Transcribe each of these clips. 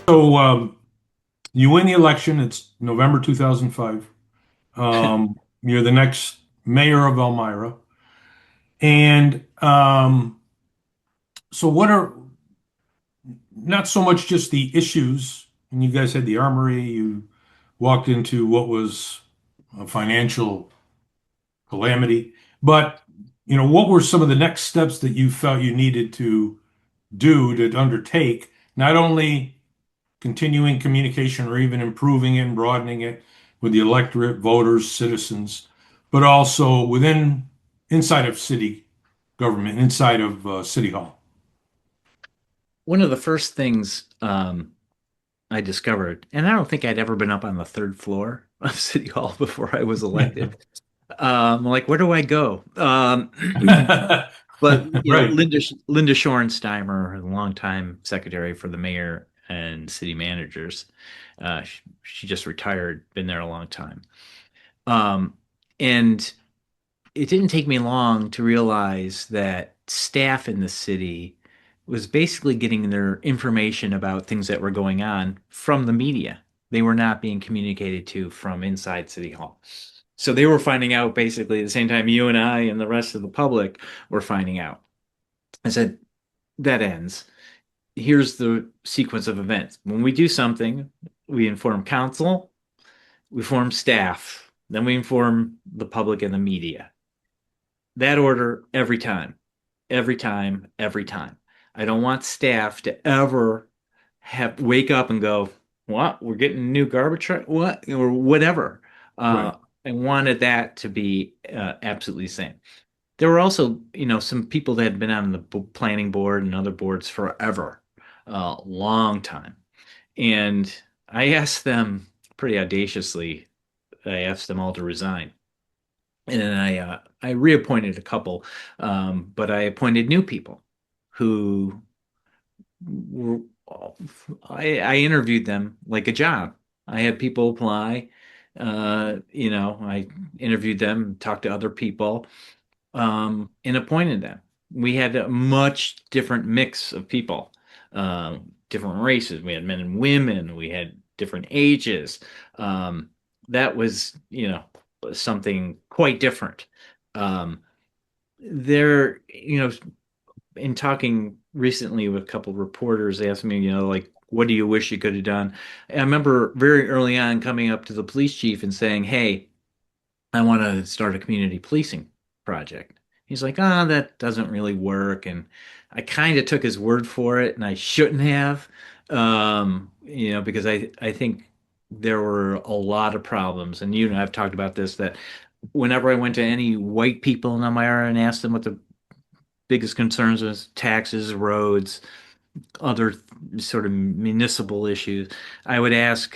So you win the election. It's November 2005. You're the next mayor of Elmira. And so what are not so much just the issues, and you guys had the armory, you walked into what was a financial calamity, but what were some of the next steps that you felt you needed to do to undertake, not only continuing communication or even improving it and broadening it with the electorate, voters, citizens, but also inside of city government, inside of City Hall. One of the first things I discovered, and I don't think I'd ever been up on the third floor of City Hall before I was elected. Like, where do I go? But Right. Linda Shorensteimer, a longtime secretary for the mayor and city managers, she just retired, been there a long time. Um, and it didn't take me long to realize that staff in the city was basically getting their information about things that were going on from the media. They were not being communicated to from inside City Hall. So they were finding out basically at the same time you and I and the rest of the public were finding out. I said, that ends. Here's the sequence of events. When we do something, we inform council, we inform staff, then we inform the public and the media. That order every time, every time, every time. I don't want staff to ever have wake up and go, "What? We're getting a new garbage truck? What?" or whatever. Right. I wanted that to be absolutely the same. There were also, some people that had been on the planning board and other boards forever, long time, and I asked them pretty audaciously. I asked them all to resign. And then I reappointed a couple, but I appointed new people who were I interviewed them like a job. I had people apply. I interviewed them, talked to other people, and appointed them. We had a much different mix of people, different races. We had men and women. We had different ages. Um, that was, something quite different. Um, there, in talking recently with a couple of reporters, they asked me, like, what do you wish you could have done? And I remember very early on coming up to the police chief and saying, "Hey, I want to start a community policing project." He's like, "Ah, that doesn't really work." And I kind of took his word for it, and I shouldn't have, because I think there were a lot of problems. And I've talked about this, that whenever I went to any white people in Elmira and asked them what the biggest concerns was, taxes, roads, other sort of municipal issues, I would ask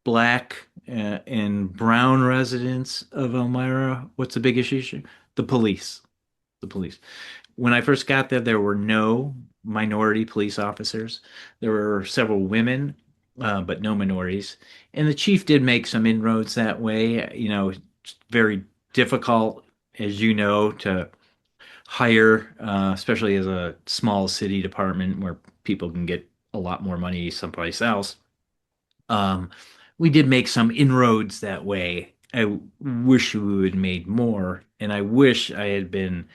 black and brown residents of Elmira, what's the biggest issue? The police. The police. When I first got there, there were no minority police officers. There were several women, but no minorities. And the chief did make some inroads that way. It's very difficult, as you know, to hire, especially as a small city department where people can get a lot more money someplace else. Um, we did make some inroads that way. I wish we had made more, and I wish I had been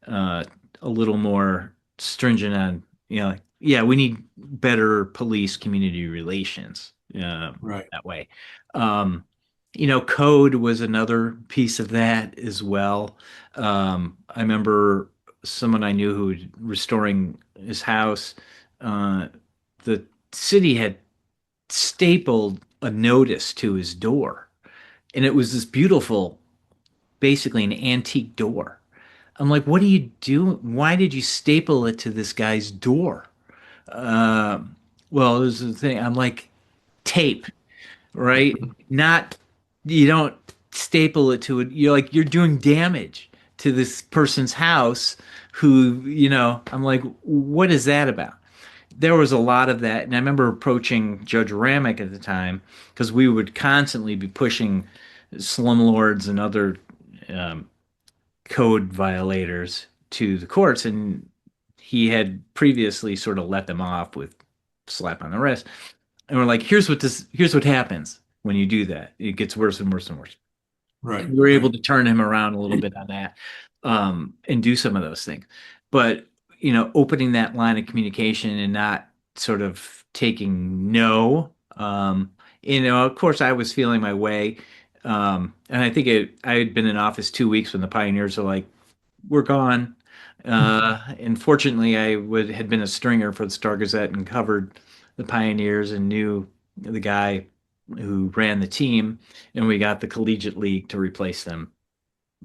uh, a little more stringent on, yeah, we need better police community relations Right. that way. Um, code was another piece of that as well. I remember someone I knew who was restoring his house. Uh, the city had stapled a notice to his door, and it was this beautiful, basically an antique door. I'm like, what are you doing? Why did you staple it to this guy's door? Um, well, it was the thing. I'm like, tape, right? Not, you don't staple it to it. You're doing damage to this person's house who, I'm like, what is that about? There was a lot of that. And I remember approaching Judge Ramick at the time because we would constantly be pushing slumlords and other um, code violators to the courts, and he had previously sort of let them off with slap on the wrist. And we're like, here's what happens when you do that. It gets worse and worse and worse. Right. And we were able Right. to turn him around a little bit on that, and do some of those things. But, opening that line of communication and not sort of taking no, of course, I was feeling my way. And I think I had been in office 2 weeks when the pioneers are like, we're gone. And fortunately, had been a stringer for the Star Gazette and covered the Pioneers and knew the guy who ran the team, and we got the Collegiate League to replace them.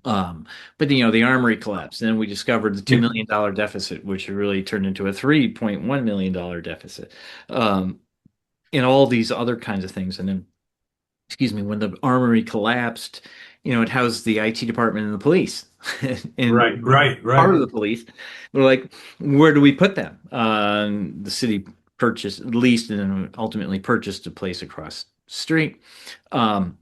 But the Armory collapsed, and then we discovered the $2 Yeah. million deficit, which really turned into a $3.1 million deficit, um, and all these other kinds of things. And then, excuse me, when the Armory collapsed, it housed the IT department and the police, and Right. Right. part Right. of the police. We're like, where do we put them? The city purchased, leased, and then ultimately purchased a place across the street. Um,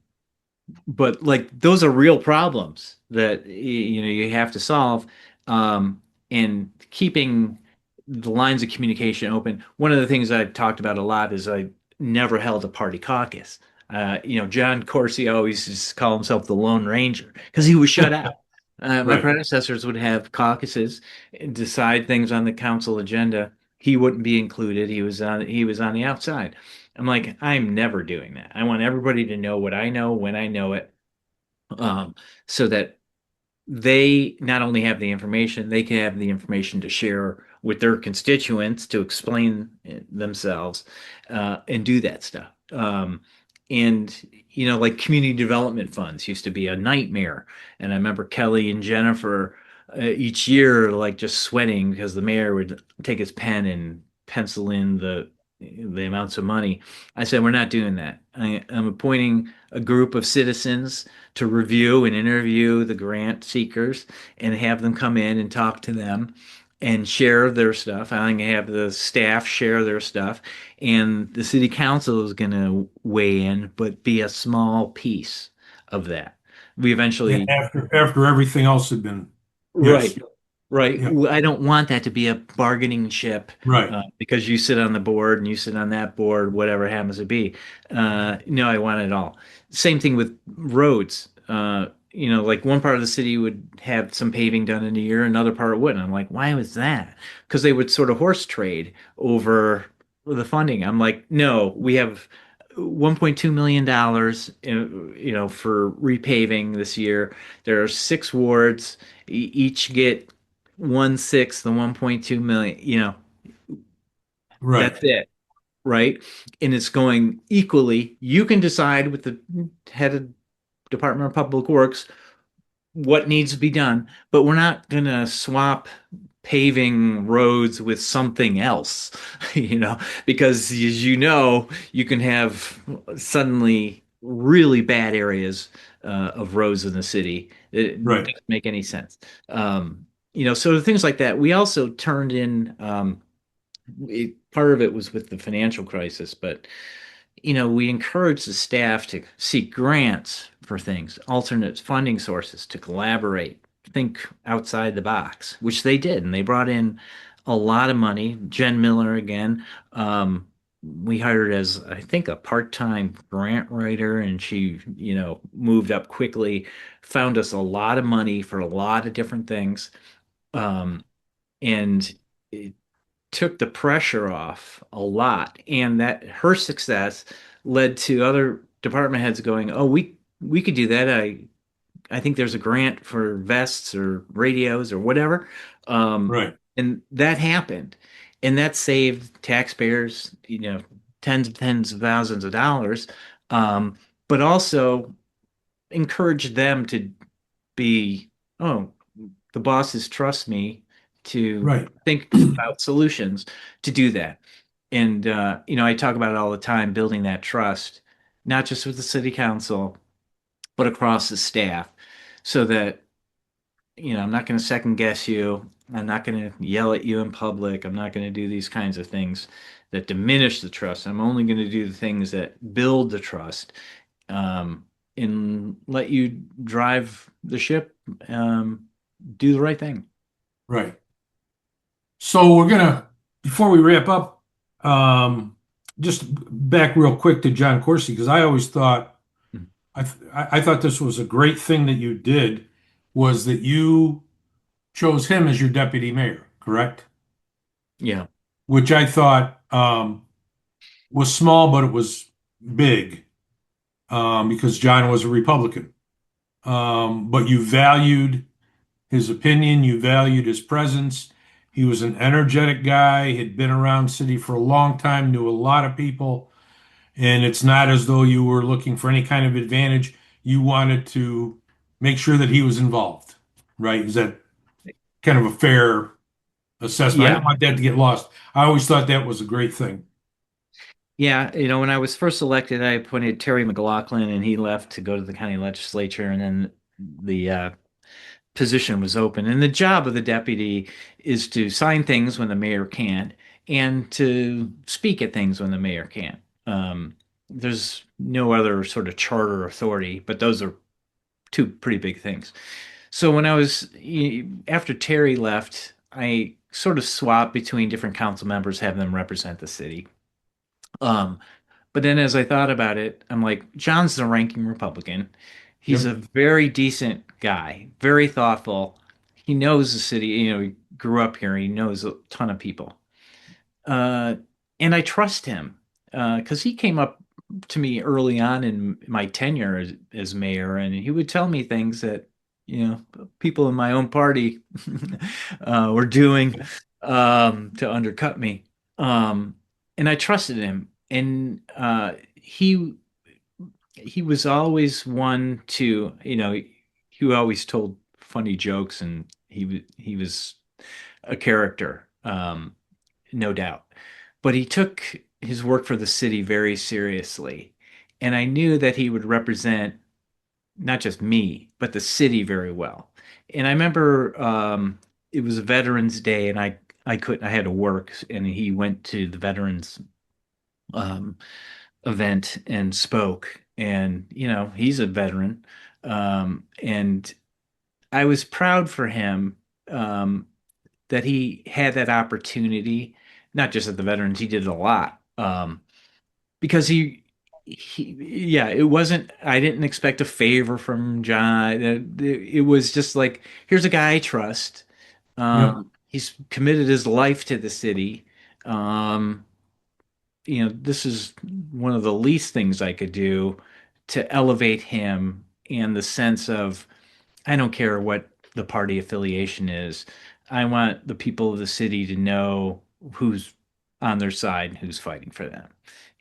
but like those are real problems that you have to solve, and keeping the lines of communication open. One of the things I've talked about a lot is I never held a party caucus. John Corsi always used to call himself the Lone Ranger because he was shut out. My Right. predecessors would have caucuses and decide things on the council agenda. He wouldn't be included. He was on the outside. I'm like, I'm never doing that. I want everybody to know what I know when I know it, um, so that they not only have the information, they can have the information to share with their constituents to explain themselves, and do that stuff. And like community development funds used to be a nightmare. And I remember Kelly and Jennifer, each year, like just sweating because the mayor would take his pen and pencil in the amounts of money. I said, we're not doing that. I'm appointing a group of citizens to review and interview the grant seekers and have them come in and talk to them and share their stuff. I'm going to have the staff share their stuff, and the city council is going to weigh in, but be a small piece of that. We Yeah. eventually. After everything else had been, yes. Right. Right. Yeah. I don't want that to be a bargaining chip, Right. because you sit on the board and you sit on that board, whatever it happens to be. No, I want it all. Same thing with roads. Like one part of the city would have some paving done in a year, another part wouldn't. I'm like, why was that? Because they would sort of horse trade over the funding. I'm like, no, we have $1.2 million, for repaving this year. There are 6 wards, each get 1/6 the 1.2 million. Right. That's it, right? And it's going equally. You can decide with the head of Department of Public Works what needs to be done, but we're not going to swap paving roads with something else, because as you can have suddenly really bad areas, of roads in the city. It Right. doesn't make any sense. So things like that. We also turned in, part of it was with the financial crisis, but we encourage the staff to seek grants for things, alternate funding sources, to collaborate, think outside the box, which they did. And they brought in a lot of money. Jen Miller, again, we hired as, I think, a part-time grant writer, and she, moved up quickly, found us a lot of money for a lot of different things. And it took the pressure off a lot, and that her success led to other department heads going, "Oh, we could do that. I think there's a grant for vests or radios or whatever," Right. and that happened, and that saved taxpayers, tens of thousands of dollars, but also encouraged them to be, oh, the bosses trust me to Right. think about solutions to do that. And I talk about it all the time, building that trust, not just with the city council, but across the staff, so that I'm not going to second guess you. I'm not going to yell at you in public. I'm not going to do these kinds of things that diminish the trust. I'm only going to do the things that build the trust, um, and let you drive the ship, do the right thing. Right. So we're gonna, before we wrap up, Um, just back real quick to John Corsi, because I always thought I thought this was a great thing that you did was that you chose him as your deputy mayor, correct? Yeah. Which I thought was small, but it was big because John was a Republican. But you valued his opinion, you valued his presence. He was an energetic guy, had been around city for a long time, knew a lot of people, and it's not as though you were looking for any kind of advantage. You wanted to make sure that he was involved, right? Is that kind of a fair assessment? I Yeah. didn't want that to get lost. I always thought that was a great thing. Yeah, when I was first elected, I appointed Terry McLaughlin, and he left to go to the county legislature, and then the position was open. And the job of the deputy is to sign things when the mayor can't, and to speak at things when the mayor can't. There's no other sort of charter authority, but those are two pretty big things. So when I was after Terry left, I sort of swapped between different council members, have them represent the city. Um, but then as I thought about it, I'm like, John's the ranking Republican. He's Yep. a very decent guy, very thoughtful. He knows the city, he grew up here, he knows a ton of people. Uh, and I trust him because he came up to me early on in my tenure as mayor, and he would tell me things that, people in my own party were doing to undercut me. Um, and I trusted him. And he was always one to, he always told funny jokes, and he was a character, no doubt. But he took his work for the city very seriously, and I knew that he would represent not just me, but the city very well. And I remember it was a Veterans Day, and I couldn't, I had to work, and he went to the Veterans um, event and spoke. And, he's a veteran. And I was proud for him that he had that opportunity, not just at the Veterans, he did a lot. Because yeah, it wasn't, I didn't expect a favor from John. It was just like, here's a guy I trust. Yep. He's committed his life to the city. Um, this is one of the least things I could do to elevate him and the sense of, I don't care what the party affiliation is. I want the people of the city to know who's on their side and who's fighting for them.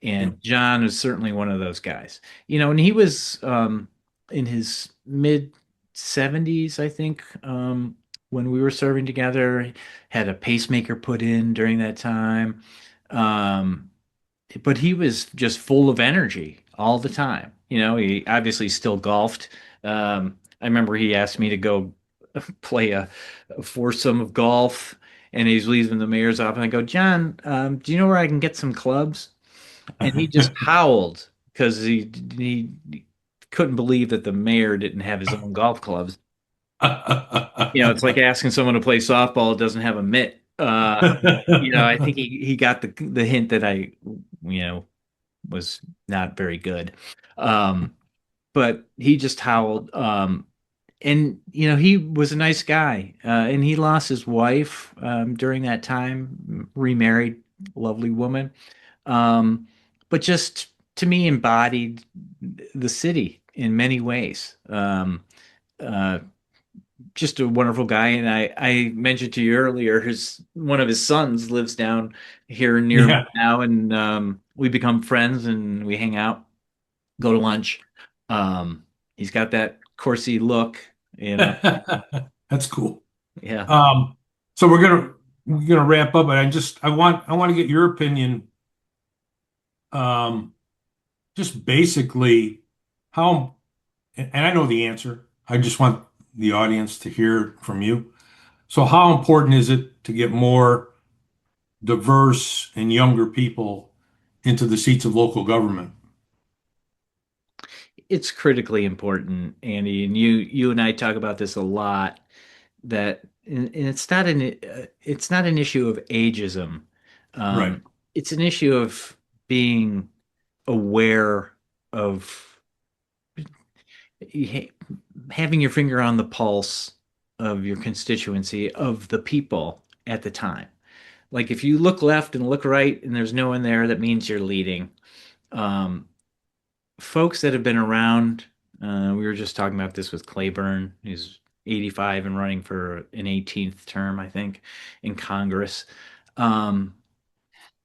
Yep. And John is certainly one of those guys. And he was in his mid 70s, I think, when we were serving together, had a pacemaker put in during that time. Um, but he was just full of energy all the time. He obviously still golfed. I remember he asked me to go play a foursome of golf, and he's leaving the mayor's office. And I go, John, do you know where I can get some clubs? And he just howled because he couldn't believe that the mayor didn't have his own golf clubs. It's like asking someone to play softball that doesn't have a mitt. I think he got the hint that I, you know, was not very good. Um, but he just howled. And he was a nice guy. And he lost his wife during that time, remarried, lovely woman. Um, but just to me embodied the city in many ways. Uh, just a wonderful guy. And I mentioned to you earlier, his one of his sons lives down here near me Yeah. now, and we become friends and we hang out, go to lunch. He's got that Corsi look, you know. That's cool. Yeah. Um, so we're gonna wrap up, but I want to get your opinion. Um, just basically how, and I know the answer. I just want the audience to hear from you. So how important is it to get more diverse and younger people into the seats of local government? It's critically important, Andy, and you and I talk about this a lot. That and it's not an issue of ageism. Right. it's an issue of being aware of ha- having your finger on the pulse of your constituency, of the people at the time. Like if you look left and look right and there's no one there, that means you're leading. Um, Folks that have been around, we were just talking about this with Claiborne, who's 85 and running for an 18th term, I think, in Congress. Um,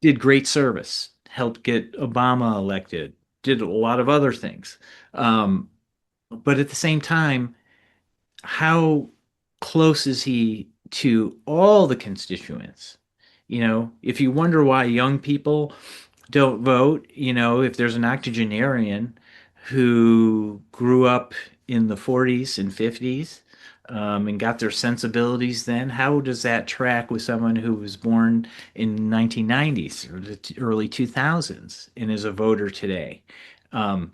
did great service, helped get Obama elected, did a lot of other things. Um, but at the same time, how close is he to all the constituents? If you wonder why young people don't vote, if there's an octogenarian who grew up in the 40s and 50s, and got their sensibilities then, how does that track with someone who was born in 1990s or the early 2000s and is a voter today? Um,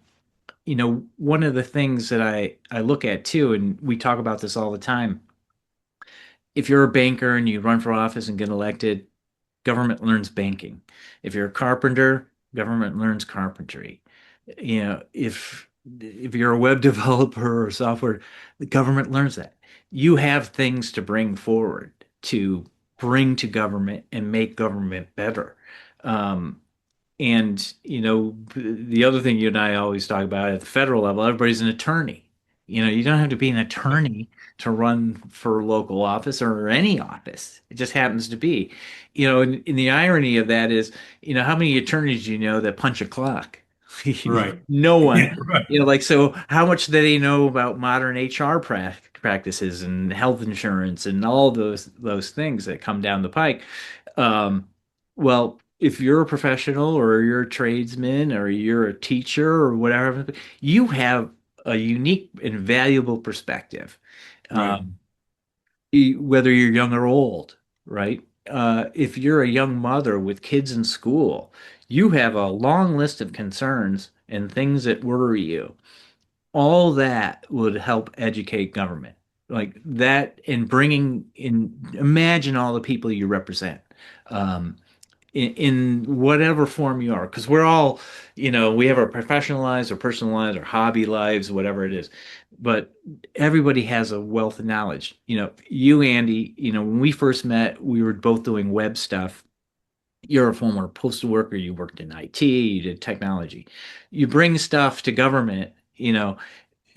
One of the things that I look at too, and we talk about this all the time, if you're a banker and you run for office and get elected, government learns banking. If you're a carpenter, government learns carpentry. If you're a web developer or software, the government learns that. You have things to bring forward to bring to government and make government better. Um, and the other thing you and I always talk about at the federal level, everybody's an attorney. You don't have to be an attorney to run for local office or any office. It just happens to be. And the irony of that is, how many attorneys do you know that punch a clock? Right. No Yeah, one. right. Like, so how much do they know about modern HR practices and health insurance and all those things that come down the pike? Um, well, if you're a professional or you're a tradesman or you're a teacher or whatever, you have a unique and valuable perspective, Right. um, whether you're young or old, right? If you're a young mother with kids in school, you have a long list of concerns and things that worry you. All that would help educate government. Like that, and bringing in, imagine all the people you represent. Um, in whatever form you are, because we're all, we have our professional lives, our personal lives, our hobby lives, whatever it is. But everybody has a wealth of knowledge. You, Andy, when we first met, we were both doing web stuff. You're a former postal worker, you worked in IT, you did technology. You bring stuff to government,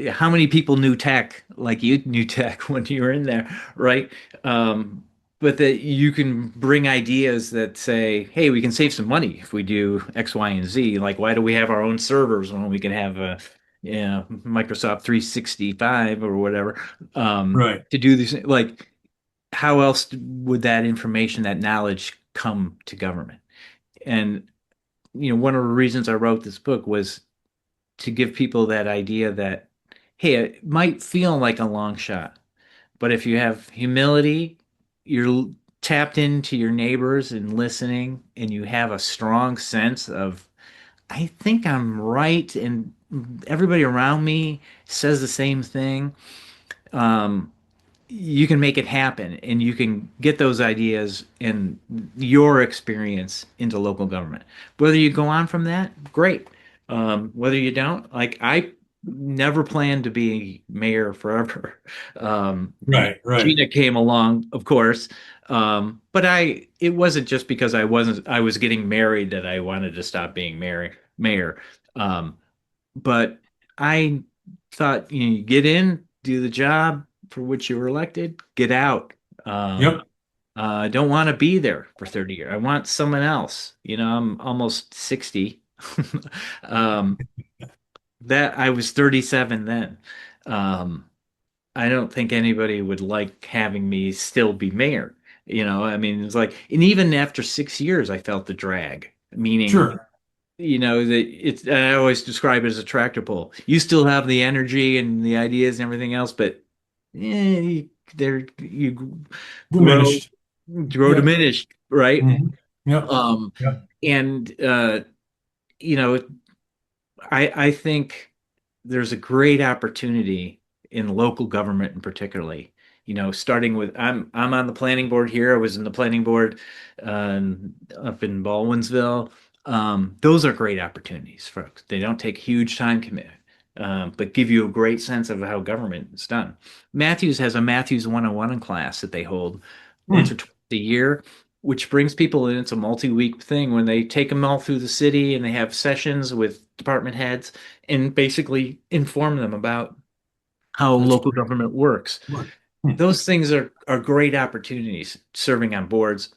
how many people knew tech like you knew tech when you were in there, right? But that you can bring ideas that say, hey, we can save some money if we do X, Y, and Z. Like, why do we have our own servers when we can have a, Microsoft 365 or whatever, Right. to do these? Like, how else would that information, that knowledge come to government? And, one of the reasons I wrote this book was to give people that idea that, hey, it might feel like a long shot, but if you have humility, you're tapped into your neighbors and listening, and you have a strong sense of, I think I'm right, and everybody around me says the same thing. Um, you can make it happen and you can get those ideas and your experience into local government. Whether you go on from that, great. Whether you don't, like I never planned to be mayor forever. Right. Right. Gina came along, of course. But it wasn't just because I was getting married that I wanted to stop being mayor. Um, but I thought, you get in, do the job for which you were elected, get out. Um, Yep. I don't want to be there for 30 years. I want someone else. I'm almost 60. Um, that I was 37 then. Um, I don't think anybody would like having me still be mayor. I mean, it's like, and even after 6 years, I felt the drag, meaning Sure. that it's, I always describe it as a tractor pull. You still have the energy and the ideas and everything else, but you grow Diminished. grow Yep. diminished, right? Yep. Um, Yep. and you know, I think there's a great opportunity. in local government and particularly. Starting with I'm on the planning board here. I was in the planning board up in Baldwinsville. Those are great opportunities, folks. They don't take huge time commitment, but give you a great sense of how government is done. Matthews has a Matthews 101 class that they hold once or Hmm. twice a year, which brings people in. It's a multi-week thing when they take them all through the city and they have sessions with department heads and basically inform them about how That's local great. government works. What? Hmm. Those things are great opportunities, serving on boards,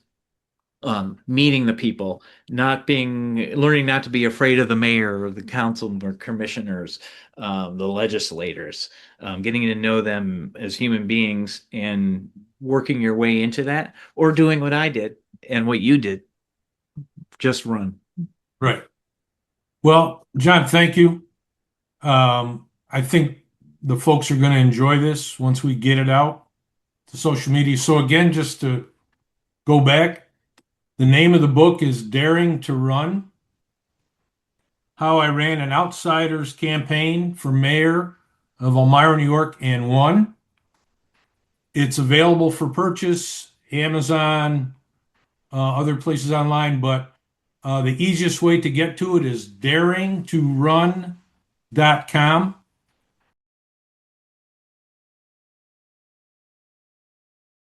meeting the people, learning not to be afraid of the mayor or the council or commissioners, the legislators, getting to know them as human beings and working your way into that, or doing what I did and what you did, just run. Right. Well, John, thank you. I think the folks are going to enjoy this once we get it out to social media. So again, just to go back, the name of the book is Daring to Run: How I Ran an Outsiders Campaign for Mayor of Elmira, New York, and Won. It's available for purchase, Amazon, other places online, but the easiest way to get to it is daringtorun.com.